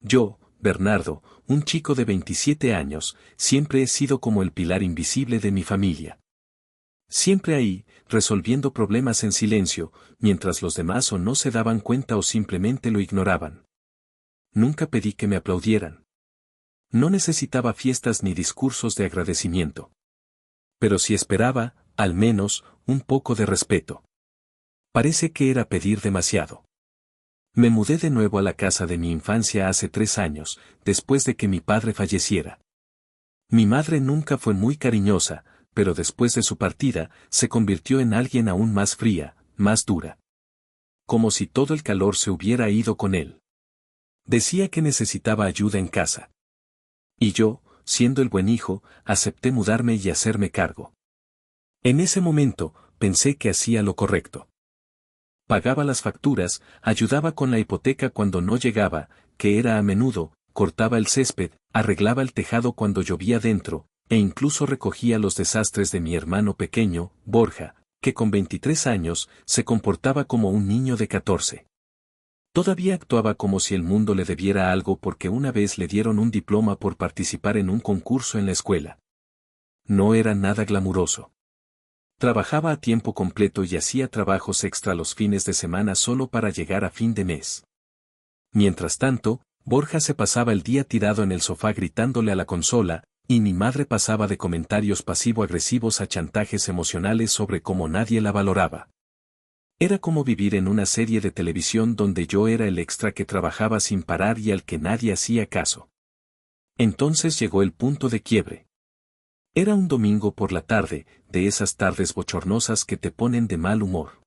Yo, Bernardo, un chico de 27 años, siempre he sido como el pilar invisible de mi familia. Siempre ahí, resolviendo problemas en silencio, mientras los demás o no se daban cuenta o simplemente lo ignoraban. Nunca pedí que me aplaudieran. No necesitaba fiestas ni discursos de agradecimiento. Pero sí esperaba, al menos, un poco de respeto. Parece que era pedir demasiado. Me mudé de nuevo a la casa de mi infancia hace 3 años, después de que mi padre falleciera. Mi madre nunca fue muy cariñosa, pero después de su partida, se convirtió en alguien aún más fría, más dura. Como si todo el calor se hubiera ido con él. Decía que necesitaba ayuda en casa. Y yo, siendo el buen hijo, acepté mudarme y hacerme cargo. En ese momento, pensé que hacía lo correcto. Pagaba las facturas, ayudaba con la hipoteca cuando no llegaba, que era a menudo, cortaba el césped, arreglaba el tejado cuando llovía dentro, e incluso recogía los desastres de mi hermano pequeño, Borja, que con 23 años, se comportaba como un niño de 14. Todavía actuaba como si el mundo le debiera algo porque una vez le dieron un diploma por participar en un concurso en la escuela. No era nada glamuroso. Trabajaba a tiempo completo y hacía trabajos extra los fines de semana solo para llegar a fin de mes. Mientras tanto, Borja se pasaba el día tirado en el sofá gritándole a la consola, y mi madre pasaba de comentarios pasivo-agresivos a chantajes emocionales sobre cómo nadie la valoraba. Era como vivir en una serie de televisión donde yo era el extra que trabajaba sin parar y al que nadie hacía caso. Entonces llegó el punto de quiebre. Era un domingo por la tarde, de esas tardes bochornosas que te ponen de mal humor.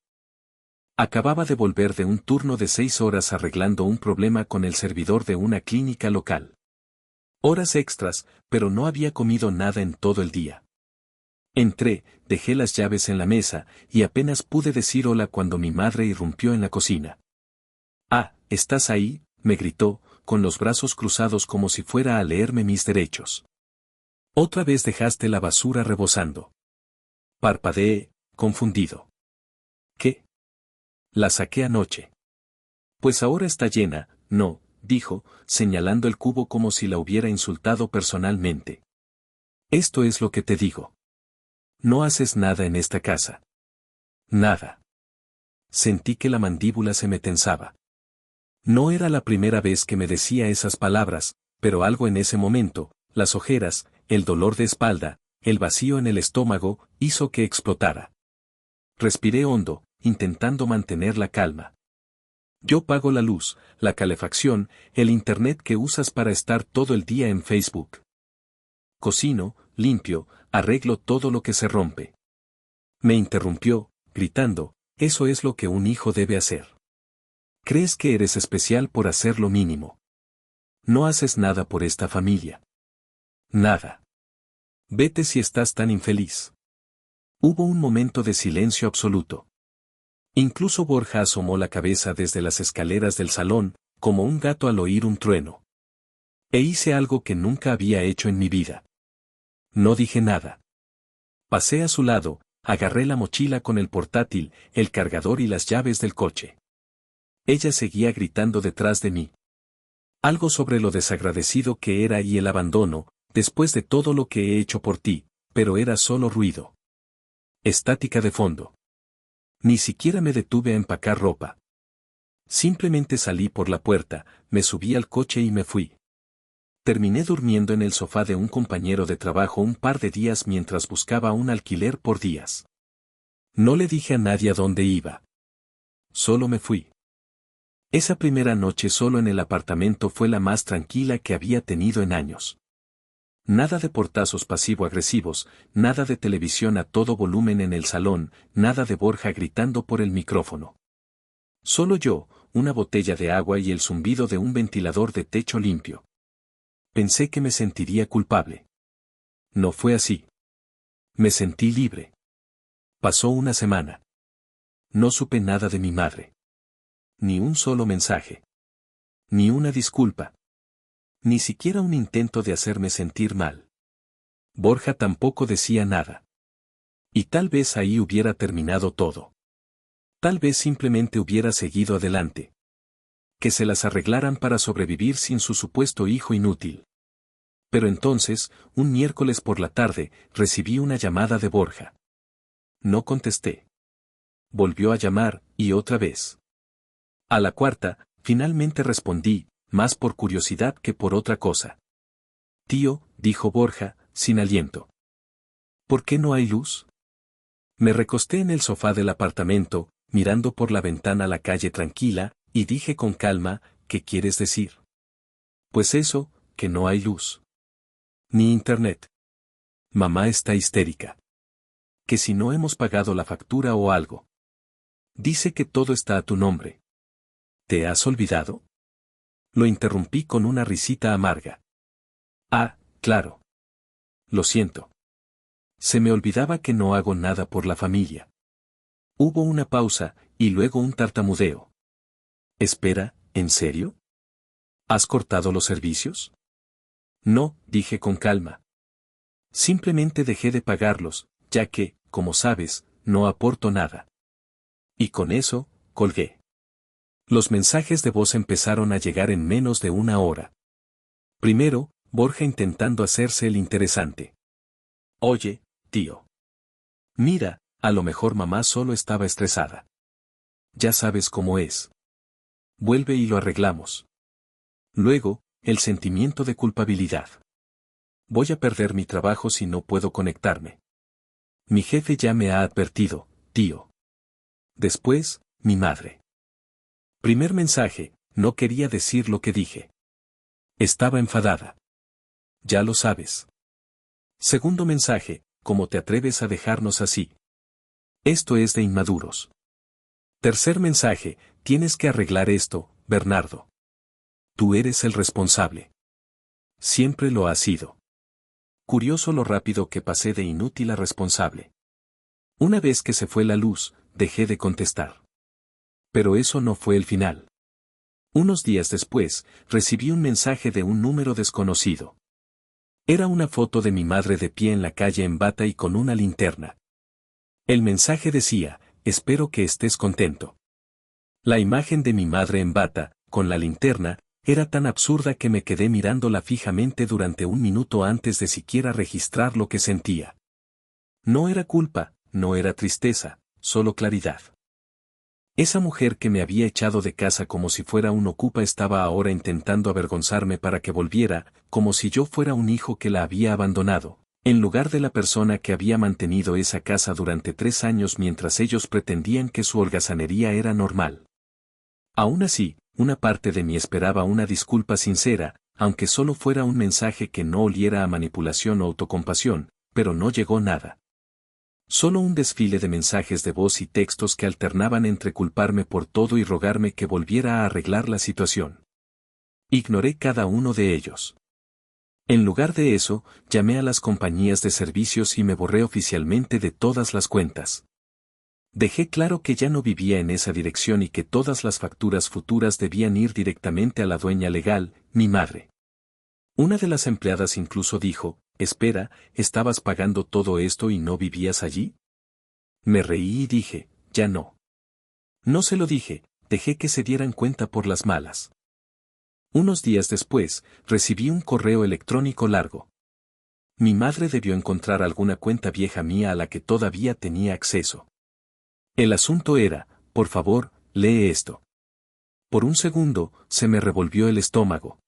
Acababa de volver de un turno de 6 horas arreglando un problema con el servidor de una clínica local. Horas extras, pero no había comido nada en todo el día. Entré, dejé las llaves en la mesa, y apenas pude decir hola cuando mi madre irrumpió en la cocina. «Ah, ¿estás ahí?», me gritó, con los brazos cruzados como si fuera a leerme mis derechos. «Otra vez dejaste la basura rebosando». Parpadeé, confundido. «¿Qué?». «La saqué anoche». «Pues ahora está llena», «No», dijo, señalando el cubo como si la hubiera insultado personalmente. «Esto es lo que te digo. No haces nada en esta casa». «Nada». Sentí que la mandíbula se me tensaba. No era la primera vez que me decía esas palabras, pero algo en ese momento, las ojeras, el dolor de espalda, el vacío en el estómago, hizo que explotara. Respiré hondo, intentando mantener la calma. Yo pago la luz, la calefacción, el internet que usas para estar todo el día en Facebook. Cocino, limpio, arreglo todo lo que se rompe. Me interrumpió, gritando, «Eso es lo que un hijo debe hacer. ¿Crees que eres especial por hacer lo mínimo? No haces nada por esta familia. Nada. Vete si estás tan infeliz». Hubo un momento de silencio absoluto. Incluso Borja asomó la cabeza desde las escaleras del salón, como un gato al oír un trueno. E hice algo que nunca había hecho en mi vida. No dije nada. Pasé a su lado, agarré la mochila con el portátil, el cargador y las llaves del coche. Ella seguía gritando detrás de mí. Algo sobre lo desagradecido que era y el abandono, después de todo lo que he hecho por ti, pero era solo ruido. Estática de fondo. Ni siquiera me detuve a empacar ropa. Simplemente salí por la puerta, me subí al coche y me fui. Terminé durmiendo en el sofá de un compañero de trabajo un par de días mientras buscaba un alquiler por días. No le dije a nadie a dónde iba. Solo me fui. Esa primera noche solo en el apartamento fue la más tranquila que había tenido en años. Nada de portazos pasivo-agresivos, nada de televisión a todo volumen en el salón, nada de Borja gritando por el micrófono. Solo yo, una botella de agua y el zumbido de un ventilador de techo limpio. Pensé que me sentiría culpable. No fue así. Me sentí libre. Pasó una semana. No supe nada de mi madre. Ni un solo mensaje. Ni una disculpa. Ni siquiera un intento de hacerme sentir mal. Borja tampoco decía nada. Y tal vez ahí hubiera terminado todo. Tal vez simplemente hubiera seguido adelante. que se las arreglaran para sobrevivir sin su supuesto hijo inútil. Pero entonces, un miércoles por la tarde, recibí una llamada de Borja. No contesté. Volvió a llamar, y otra vez. A la cuarta, finalmente respondí, más por curiosidad que por otra cosa. Tío, dijo Borja, sin aliento. ¿Por qué no hay luz? Me recosté en el sofá del apartamento, mirando por la ventana la calle tranquila, y dije con calma, ¿qué quieres decir? Pues eso, que no hay luz. Ni internet. Mamá está histérica. Que si no hemos pagado la factura o algo. Dice que todo está a tu nombre. ¿Te has olvidado? Lo interrumpí con una risita amarga. Ah, claro. Lo siento. Se me olvidaba que no hago nada por la familia. Hubo una pausa, y luego un tartamudeo. Espera, ¿en serio? ¿Has cortado los servicios? No, dije con calma. Simplemente dejé de pagarlos, ya que, como sabes, no aporto nada. Y con eso, colgué. Los mensajes de voz empezaron a llegar en menos de una hora. Primero, Borja intentando hacerse el interesante. Oye, tío. Mira, a lo mejor mamá solo estaba estresada. Ya sabes cómo es. Vuelve y lo arreglamos. Luego, el sentimiento de culpabilidad. Voy a perder mi trabajo si no puedo conectarme. Mi jefe ya me ha advertido, tío. Después, mi madre. Primer mensaje, no quería decir lo que dije. Estaba enfadada. Ya lo sabes. Segundo mensaje, ¿cómo te atreves a dejarnos así? Esto es de inmaduros. Tercer mensaje, tienes que arreglar esto, Bernardo. Tú eres el responsable. Siempre lo has sido. Curioso lo rápido que pasé de inútil a responsable. Una vez que se fue la luz, dejé de contestar. Pero eso no fue el final. Unos días después, recibí un mensaje de un número desconocido. Era una foto de mi madre de pie en la calle en bata y con una linterna. El mensaje decía, espero que estés contento. La imagen de mi madre en bata, con la linterna, era tan absurda que me quedé mirándola fijamente durante un minuto antes de siquiera registrar lo que sentía. No era culpa, no era tristeza, solo claridad. Esa mujer que me había echado de casa como si fuera un ocupa estaba ahora intentando avergonzarme para que volviera, como si yo fuera un hijo que la había abandonado, en lugar de la persona que había mantenido esa casa durante 3 años mientras ellos pretendían que su holgazanería era normal. Aún así, una parte de mí esperaba una disculpa sincera, aunque solo fuera un mensaje que no oliera a manipulación o autocompasión, pero no llegó nada. Solo un desfile de mensajes de voz y textos que alternaban entre culparme por todo y rogarme que volviera a arreglar la situación. Ignoré cada uno de ellos. En lugar de eso, llamé a las compañías de servicios y me borré oficialmente de todas las cuentas. Dejé claro que ya no vivía en esa dirección y que todas las facturas futuras debían ir directamente a la dueña legal, mi madre. Una de las empleadas incluso dijo, espera, ¿estabas pagando todo esto y no vivías allí? Me reí y dije, ya no. No se lo dije, dejé que se dieran cuenta por las malas. Unos días después, recibí un correo electrónico largo. Mi madre debió encontrar alguna cuenta vieja mía a la que todavía tenía acceso. El asunto era, por favor, lee esto. Por un segundo, se me revolvió el estómago.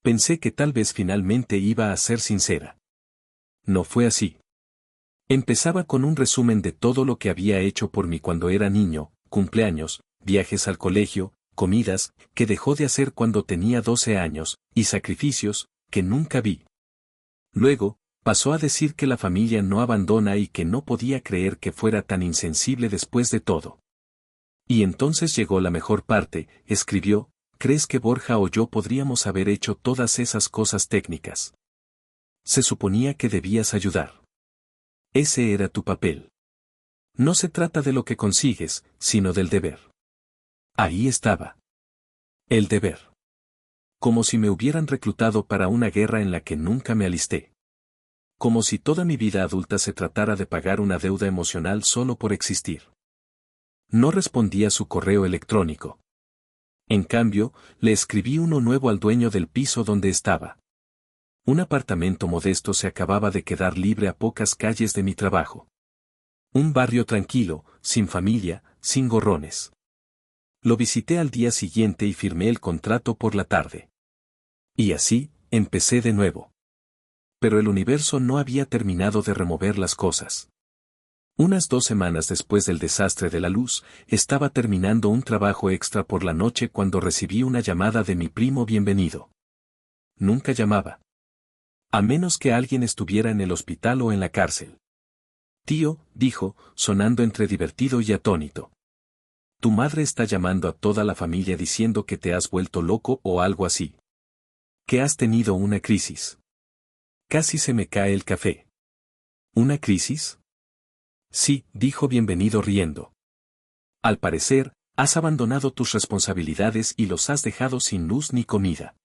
Pensé que tal vez finalmente iba a ser sincera. No fue así. Empezaba con un resumen de todo lo que había hecho por mí cuando era niño, cumpleaños, viajes al colegio, comidas, que dejó de hacer cuando tenía 12 años, y sacrificios, que nunca vi. Luego, pasó a decir que la familia no abandona y que no podía creer que fuera tan insensible después de todo. Y entonces llegó la mejor parte, escribió, ¿crees que Borja o yo podríamos haber hecho todas esas cosas técnicas? Se suponía que debías ayudar. Ese era tu papel. No se trata de lo que consigues, sino del deber. Ahí estaba. El deber. Como si me hubieran reclutado para una guerra en la que nunca me alisté. Como si toda mi vida adulta se tratara de pagar una deuda emocional solo por existir. No respondí a su correo electrónico. En cambio, le escribí uno nuevo al dueño del piso donde estaba. Un apartamento modesto se acababa de quedar libre a pocas calles de mi trabajo. Un barrio tranquilo, sin familia, sin gorrones. Lo visité al día siguiente y firmé el contrato por la tarde. Y así, empecé de nuevo. Pero el universo no había terminado de remover las cosas. Unas 2 semanas después del desastre de la luz, estaba terminando un trabajo extra por la noche cuando recibí una llamada de mi primo Bienvenido. Nunca llamaba. A menos que alguien estuviera en el hospital o en la cárcel. Tío, dijo, sonando entre divertido y atónito. Tu madre está llamando a toda la familia diciendo que te has vuelto loco o algo así. Que has tenido una crisis. Casi se me cae el café. ¿Una crisis? Sí, dijo Bienvenido riendo. Al parecer, has abandonado tus responsabilidades y los has dejado sin luz ni comida.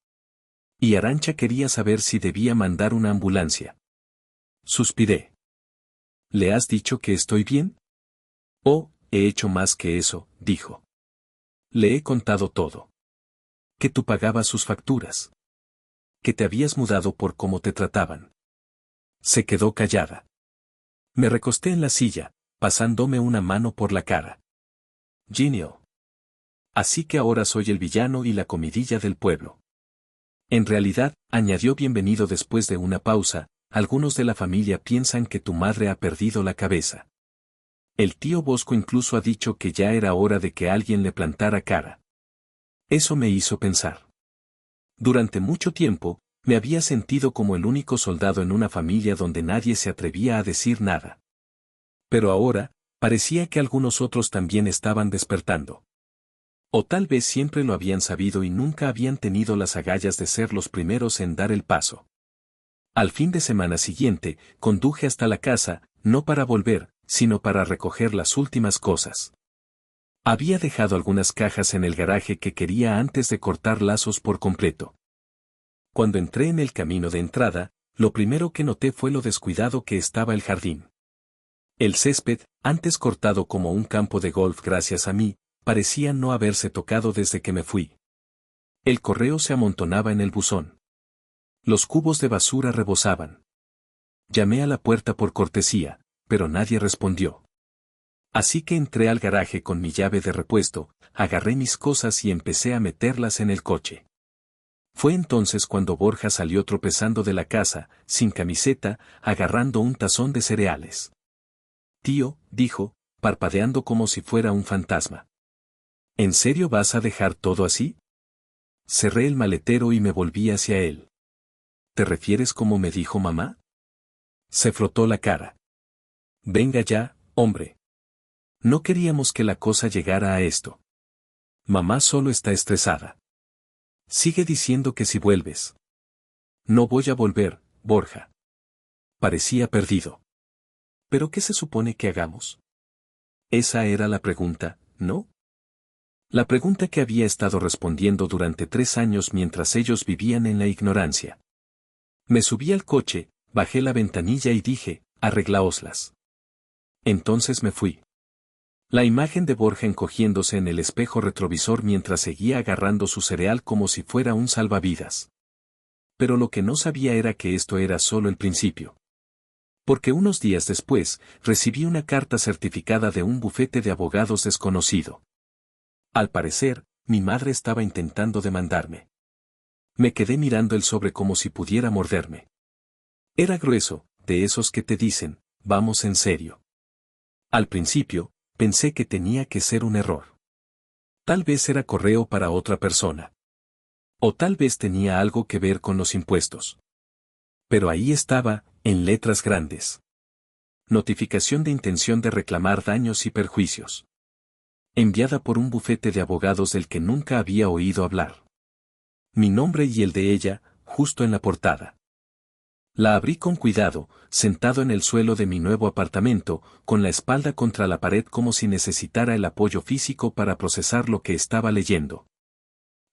Y Arantxa quería saber si debía mandar una ambulancia. Suspiré. ¿Le has dicho que estoy bien? Oh, he hecho más que eso, dijo. Le he contado todo. Que tú pagabas sus facturas. Que te habías mudado por cómo te trataban. Se quedó callada. Me recosté en la silla, pasándome una mano por la cara. Genio. Así que ahora soy el villano y la comidilla del pueblo. En realidad, añadió Bienvenido después de una pausa, algunos de la familia piensan que tu madre ha perdido la cabeza. El tío Bosco incluso ha dicho que ya era hora de que alguien le plantara cara. Eso me hizo pensar. Durante mucho tiempo, me había sentido como el único soldado en una familia donde nadie se atrevía a decir nada. Pero ahora, parecía que algunos otros también estaban despertando. O tal vez siempre lo habían sabido y nunca habían tenido las agallas de ser los primeros en dar el paso. Al fin de semana siguiente, conduje hasta la casa, no para volver, sino para recoger las últimas cosas. Había dejado algunas cajas en el garaje que quería antes de cortar lazos por completo. Cuando entré en el camino de entrada, lo primero que noté fue lo descuidado que estaba el jardín. El césped, antes cortado como un campo de golf gracias a mí, parecía no haberse tocado desde que me fui. El correo se amontonaba en el buzón. Los cubos de basura rebosaban. Llamé a la puerta por cortesía, pero nadie respondió. Así que entré al garaje con mi llave de repuesto, agarré mis cosas y empecé a meterlas en el coche. Fue entonces cuando Borja salió tropezando de la casa, sin camiseta, agarrando un tazón de cereales. Tío, dijo, parpadeando como si fuera un fantasma. ¿En serio vas a dejar todo así? Cerré el maletero y me volví hacia él. ¿Te refieres como me dijo mamá? Se frotó la cara. Venga ya, hombre. No queríamos que la cosa llegara a esto. Mamá solo está estresada. Sigue diciendo que si vuelves. No voy a volver, Borja. Parecía perdido. ¿Pero qué se supone que hagamos? Esa era la pregunta, ¿no? La pregunta que había estado respondiendo durante 3 años mientras ellos vivían en la ignorancia. Me subí al coche, bajé la ventanilla y dije, arreglaoslas. Entonces me fui. La imagen de Borja encogiéndose en el espejo retrovisor mientras seguía agarrando su cereal como si fuera un salvavidas. Pero lo que no sabía era que esto era solo el principio. Porque unos días después, recibí una carta certificada de un bufete de abogados desconocido. Al parecer, mi madre estaba intentando demandarme. Me quedé mirando el sobre como si pudiera morderme. Era grueso, de esos que te dicen, vamos en serio. Al principio, pensé que tenía que ser un error. Tal vez era correo para otra persona. O tal vez tenía algo que ver con los impuestos. Pero ahí estaba, en letras grandes. Notificación de intención de reclamar daños y perjuicios. Enviada por un bufete de abogados del que nunca había oído hablar. Mi nombre y el de ella, justo en la portada. La abrí con cuidado, sentado en el suelo de mi nuevo apartamento, con la espalda contra la pared como si necesitara el apoyo físico para procesar lo que estaba leyendo.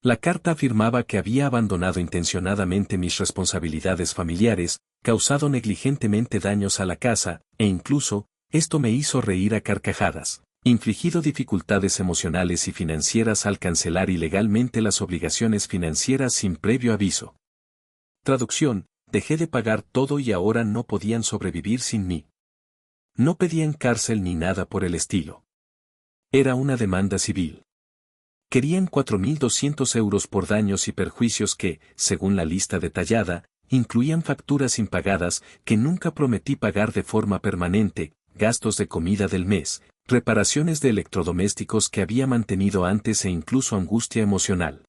La carta afirmaba que había abandonado intencionadamente mis responsabilidades familiares, causado negligentemente daños a la casa, e incluso, esto me hizo reír a carcajadas. Infligido dificultades emocionales y financieras al cancelar ilegalmente las obligaciones financieras sin previo aviso. Traducción, dejé de pagar todo y ahora no podían sobrevivir sin mí. No pedían cárcel ni nada por el estilo. Era una demanda civil. Querían 4.200 euros por daños y perjuicios que, según la lista detallada, incluían facturas impagadas que nunca prometí pagar de forma permanente, gastos de comida del mes, reparaciones de electrodomésticos que había mantenido antes e incluso angustia emocional.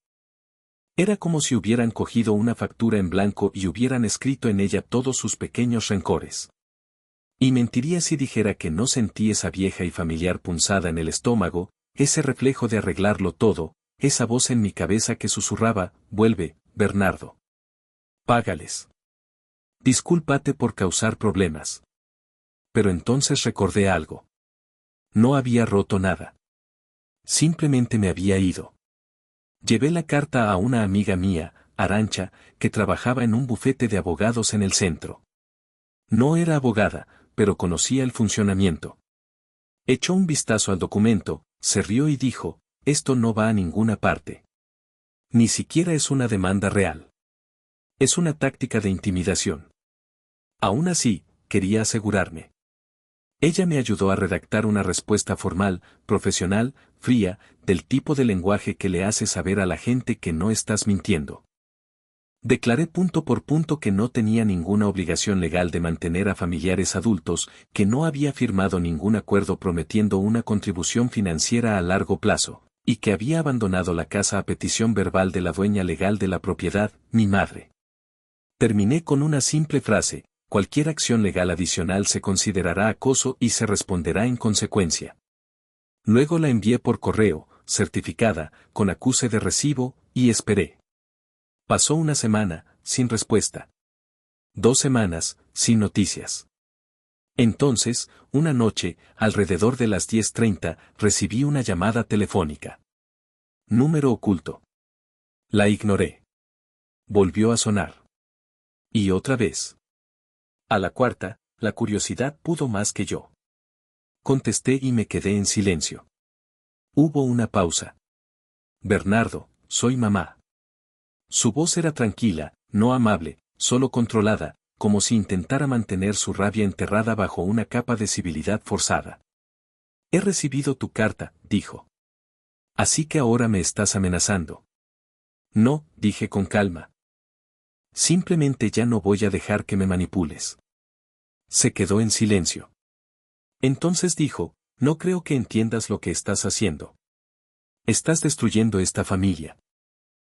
Era como si hubieran cogido una factura en blanco y hubieran escrito en ella todos sus pequeños rencores. Y mentiría si dijera que no sentí esa vieja y familiar punzada en el estómago, ese reflejo de arreglarlo todo, esa voz en mi cabeza que susurraba, vuelve, Bernardo. Págales. Discúlpate por causar problemas. Pero entonces recordé algo. No había roto nada. Simplemente me había ido. Llevé la carta a una amiga mía, Arancha, que trabajaba en un bufete de abogados en el centro. No era abogada, pero conocía el funcionamiento. Echó un vistazo al documento, se rió y dijo, esto no va a ninguna parte. Ni siquiera es una demanda real. Es una táctica de intimidación. Aún así, quería asegurarme. Ella me ayudó a redactar una respuesta formal, profesional, fría, del tipo de lenguaje que le hace saber a la gente que no estás mintiendo. Declaré punto por punto que no tenía ninguna obligación legal de mantener a familiares adultos, que no había firmado ningún acuerdo prometiendo una contribución financiera a largo plazo, y que había abandonado la casa a petición verbal de la dueña legal de la propiedad, mi madre. Terminé con una simple frase, cualquier acción legal adicional se considerará acoso y se responderá en consecuencia. Luego la envié por correo, certificada, con acuse de recibo, y esperé. Pasó una semana, sin respuesta. 2 semanas, sin noticias. Entonces, una noche, alrededor de las 10:30, recibí una llamada telefónica. Número oculto. La ignoré. Volvió a sonar. Y otra vez. A la cuarta, la curiosidad pudo más que yo. Contesté y me quedé en silencio. Hubo una pausa. Bernardo, soy mamá. Su voz era tranquila, no amable, solo controlada, como si intentara mantener su rabia enterrada bajo una capa de civilidad forzada. He recibido tu carta, dijo. Así que ahora me estás amenazando. No, dije con calma. Simplemente ya no voy a dejar que me manipules. Se quedó en silencio. Entonces dijo, no creo que entiendas lo que estás haciendo. Estás destruyendo esta familia.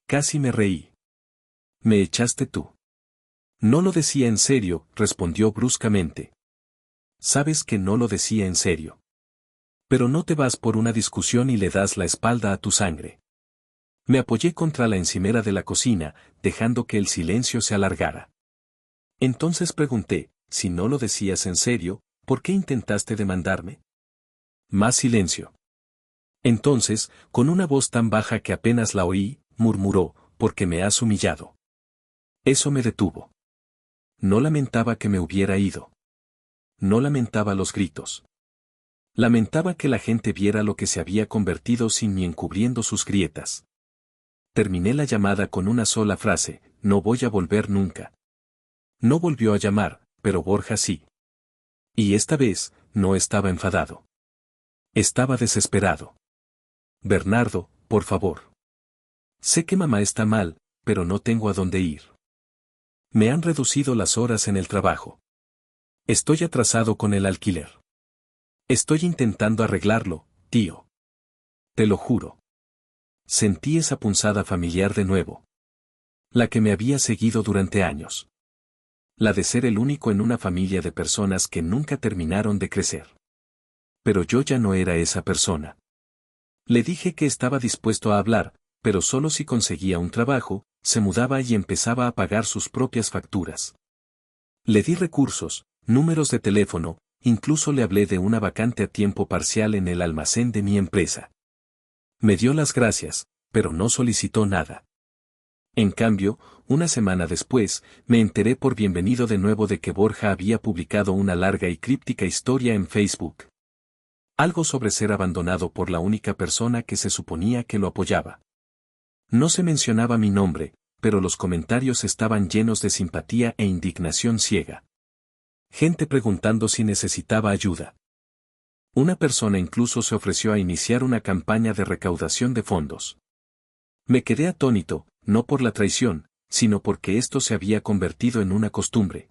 Casi me reí. Me echaste tú. No lo decía en serio, respondió bruscamente. Sabes que no lo decía en serio. Pero no te vas por una discusión y le das la espalda a tu sangre. Me apoyé contra la encimera de la cocina, dejando que el silencio se alargara. Entonces pregunté, si no lo decías en serio, ¿por qué intentaste demandarme? Más silencio. Entonces, con una voz tan baja que apenas la oí, murmuró, porque me has humillado. Eso me detuvo. No lamentaba que me hubiera ido. No lamentaba los gritos. Lamentaba que la gente viera lo que se había convertido sin mí encubriendo sus grietas. Terminé la llamada con una sola frase, no voy a volver nunca. No volvió a llamar, pero Borja sí. Y esta vez, no estaba enfadado. Estaba desesperado. Bernardo, por favor. Sé que mamá está mal, pero no tengo a dónde ir. Me han reducido las horas en el trabajo. Estoy atrasado con el alquiler. Estoy intentando arreglarlo, tío. Te lo juro. Sentí esa punzada familiar de nuevo. La que me había seguido durante años. La de ser el único en una familia de personas que nunca terminaron de crecer. Pero yo ya no era esa persona. Le dije que estaba dispuesto a hablar, pero solo si conseguía un trabajo, se mudaba y empezaba a pagar sus propias facturas. Le di recursos, números de teléfono, incluso le hablé de una vacante a tiempo parcial en el almacén de mi empresa. Me dio las gracias, pero no solicitó nada. En cambio, una semana después, me enteré por bienvenido de nuevo de que Borja había publicado una larga y críptica historia en Facebook. Algo sobre ser abandonado por la única persona que se suponía que lo apoyaba. No se mencionaba mi nombre, pero los comentarios estaban llenos de simpatía e indignación ciega. Gente preguntando si necesitaba ayuda. Una persona incluso se ofreció a iniciar una campaña de recaudación de fondos. Me quedé atónito, no por la traición, sino porque esto se había convertido en una costumbre.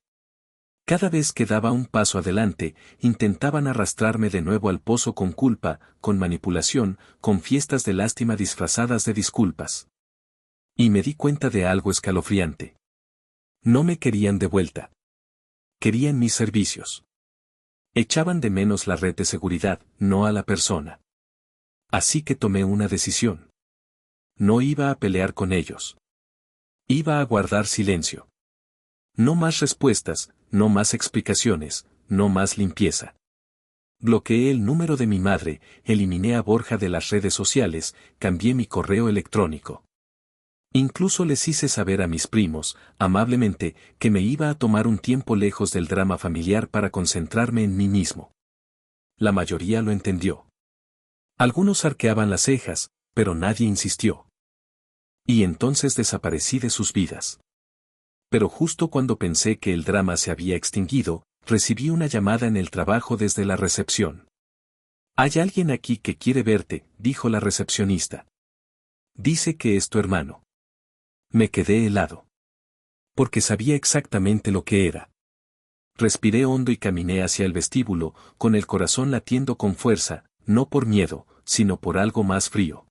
Cada vez que daba un paso adelante, intentaban arrastrarme de nuevo al pozo con culpa, con manipulación, con fiestas de lástima disfrazadas de disculpas. Y me di cuenta de algo escalofriante. No me querían de vuelta. Querían mis servicios. Echaban de menos la red de seguridad, no a la persona. Así que tomé una decisión. No iba a pelear con ellos. Iba a guardar silencio. No más respuestas, no más explicaciones, no más limpieza. Bloqueé el número de mi madre, eliminé a Borja de las redes sociales, cambié mi correo electrónico. Incluso les hice saber a mis primos, amablemente, que me iba a tomar un tiempo lejos del drama familiar para concentrarme en mí mismo. La mayoría lo entendió. Algunos arqueaban las cejas, pero nadie insistió. Y entonces desaparecí de sus vidas. Pero justo cuando pensé que el drama se había extinguido, recibí una llamada en el trabajo desde la recepción. «Hay alguien aquí que quiere verte», dijo la recepcionista. «Dice que es tu hermano». Me quedé helado. Porque sabía exactamente lo que era. Respiré hondo y caminé hacia el vestíbulo, con el corazón latiendo con fuerza, no por miedo, sino por algo más frío.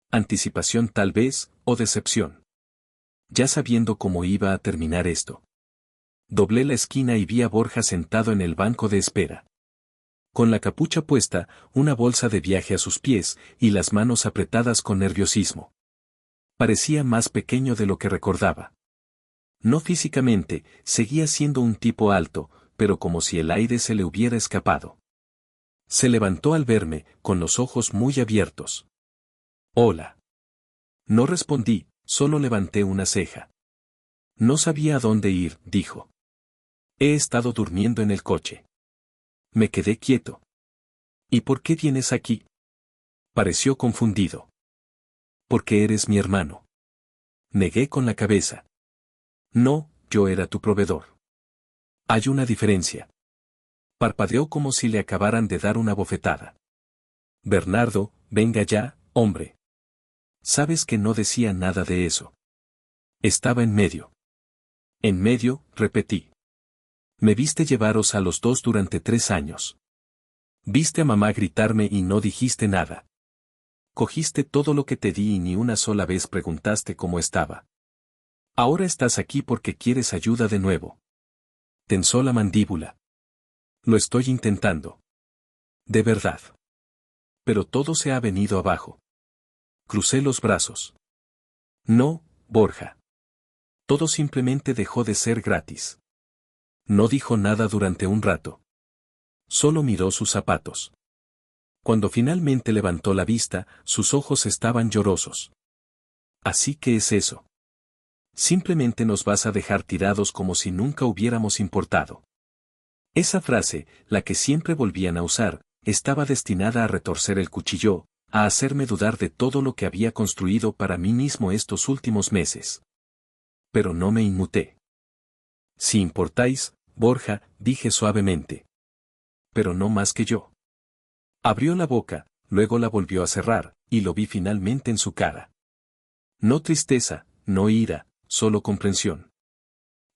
Anticipación tal vez, o decepción. Ya sabiendo cómo iba a terminar esto. Doblé la esquina y vi a Borja sentado en el banco de espera. Con la capucha puesta, una bolsa de viaje a sus pies, y las manos apretadas con nerviosismo. Parecía más pequeño de lo que recordaba. No físicamente, seguía siendo un tipo alto, pero como si el aire se le hubiera escapado. Se levantó al verme, con los ojos muy abiertos. «Hola». No respondí, solo levanté una ceja. «No sabía a dónde ir», dijo. «He estado durmiendo en el coche». Me quedé quieto. «¿Y por qué vienes aquí?». Pareció confundido. «Porque eres mi hermano». Negué con la cabeza. «No, yo era tu proveedor». «Hay una diferencia». Parpadeó como si le acabaran de dar una bofetada. «Bernardo, venga ya, hombre». Sabes que no decía nada de eso. Estaba en medio. En medio, repetí. Me viste llevaros a los dos durante 3 años. Viste a mamá gritarme y no dijiste nada. Cogiste todo lo que te di y ni una sola vez preguntaste cómo estaba. Ahora estás aquí porque quieres ayuda de nuevo. Tensó la mandíbula. Lo estoy intentando. De verdad. Pero todo se ha venido abajo. Crucé los brazos. No, Borja. Todo simplemente dejó de ser gratis. No dijo nada durante un rato. Solo miró sus zapatos. Cuando finalmente levantó la vista, sus ojos estaban llorosos. Así que es eso. Simplemente nos vas a dejar tirados como si nunca hubiéramos importado. Esa frase, la que siempre volvían a usar, estaba destinada a retorcer el cuchillo, a hacerme dudar de todo lo que había construido para mí mismo estos últimos meses. Pero no me inmuté. Si importáis, Borja, dije suavemente. Pero no más que yo. Abrió la boca, luego la volvió a cerrar, y lo vi finalmente en su cara. No tristeza, no ira, solo comprensión.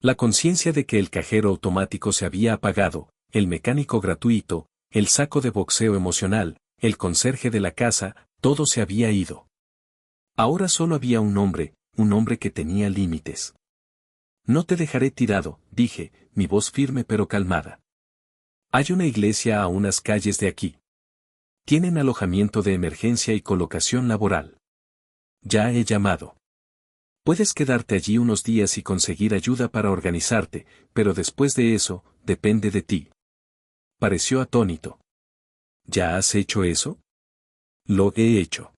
La conciencia de que el cajero automático se había apagado, el mecánico gratuito, el saco de boxeo emocional, el conserje de la casa, todo se había ido. Ahora solo había un hombre que tenía límites. No te dejaré tirado, dije, mi voz firme pero calmada. Hay una iglesia a unas calles de aquí. Tienen alojamiento de emergencia y colocación laboral. Ya he llamado. Puedes quedarte allí unos días y conseguir ayuda para organizarte, pero después de eso, depende de ti. Pareció atónito. ¿Ya has hecho eso? Lo he hecho.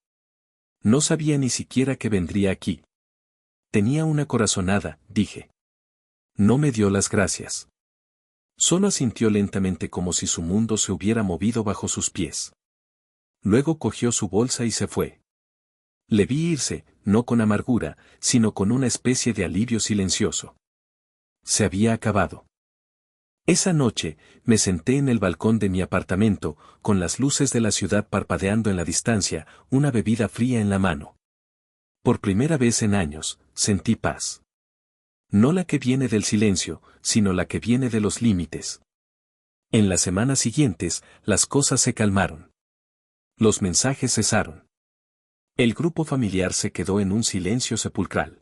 No sabía ni siquiera que vendría aquí. Tenía una corazonada, dije. No me dio las gracias. Solo asintió lentamente como si su mundo se hubiera movido bajo sus pies. Luego cogió su bolsa y se fue. Le vi irse, no con amargura, sino con una especie de alivio silencioso. Se había acabado. Esa noche, me senté en el balcón de mi apartamento, con las luces de la ciudad parpadeando en la distancia, una bebida fría en la mano. Por primera vez en años, sentí paz. No la que viene del silencio, sino la que viene de los límites. En las semanas siguientes, las cosas se calmaron. Los mensajes cesaron. El grupo familiar se quedó en un silencio sepulcral.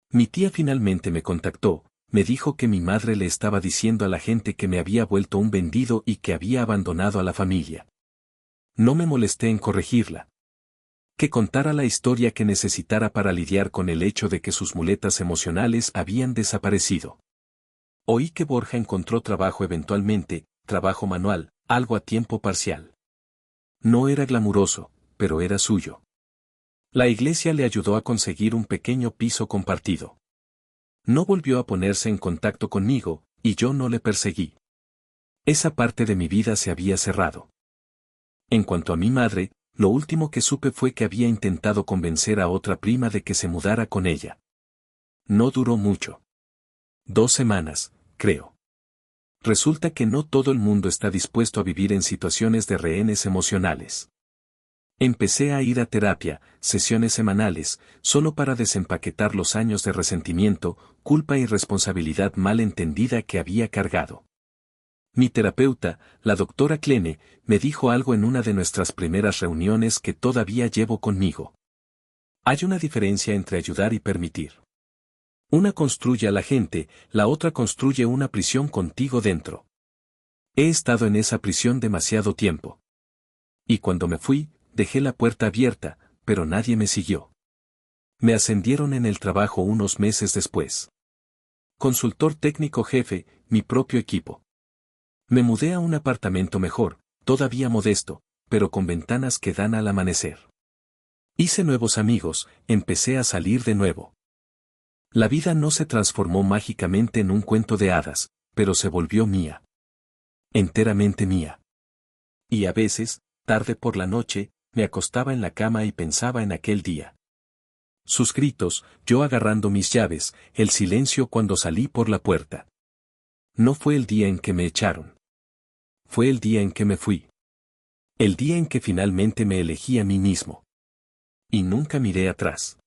Mi tía finalmente me contactó, me dijo que mi madre le estaba diciendo a la gente que me había vuelto un vendido y que había abandonado a la familia. No me molesté en corregirla. Que contara la historia que necesitara para lidiar con el hecho de que sus muletas emocionales habían desaparecido. Oí que Borja encontró trabajo eventualmente, trabajo manual, algo a tiempo parcial. No era glamuroso, pero era suyo. La iglesia le ayudó a conseguir un pequeño piso compartido. No volvió a ponerse en contacto conmigo, y yo no le perseguí. Esa parte de mi vida se había cerrado. En cuanto a mi madre, lo último que supe fue que había intentado convencer a otra prima de que se mudara con ella. No duró mucho. 2 semanas, creo. Resulta que no todo el mundo está dispuesto a vivir en situaciones de rehenes emocionales. Empecé a ir a terapia, sesiones semanales, solo para desempaquetar los años de resentimiento, culpa y responsabilidad mal entendida que había cargado. Mi terapeuta, la doctora Klene, me dijo algo en una de nuestras primeras reuniones que todavía llevo conmigo. Hay una diferencia entre ayudar y permitir. Una construye a la gente, la otra construye una prisión contigo dentro. He estado en esa prisión demasiado tiempo. Y cuando me fui, dejé la puerta abierta, pero nadie me siguió. Me ascendieron en el trabajo unos meses después. Consultor técnico jefe, mi propio equipo. Me mudé a un apartamento mejor, todavía modesto, pero con ventanas que dan al amanecer. Hice nuevos amigos, empecé a salir de nuevo. La vida no se transformó mágicamente en un cuento de hadas, pero se volvió mía. Enteramente mía. Y a veces, tarde por la noche, me acostaba en la cama y pensaba en aquel día. Sus gritos, yo agarrando mis llaves, el silencio cuando salí por la puerta. No fue el día en que me echaron. Fue el día en que me fui. El día en que finalmente me elegí a mí mismo. Y nunca miré atrás.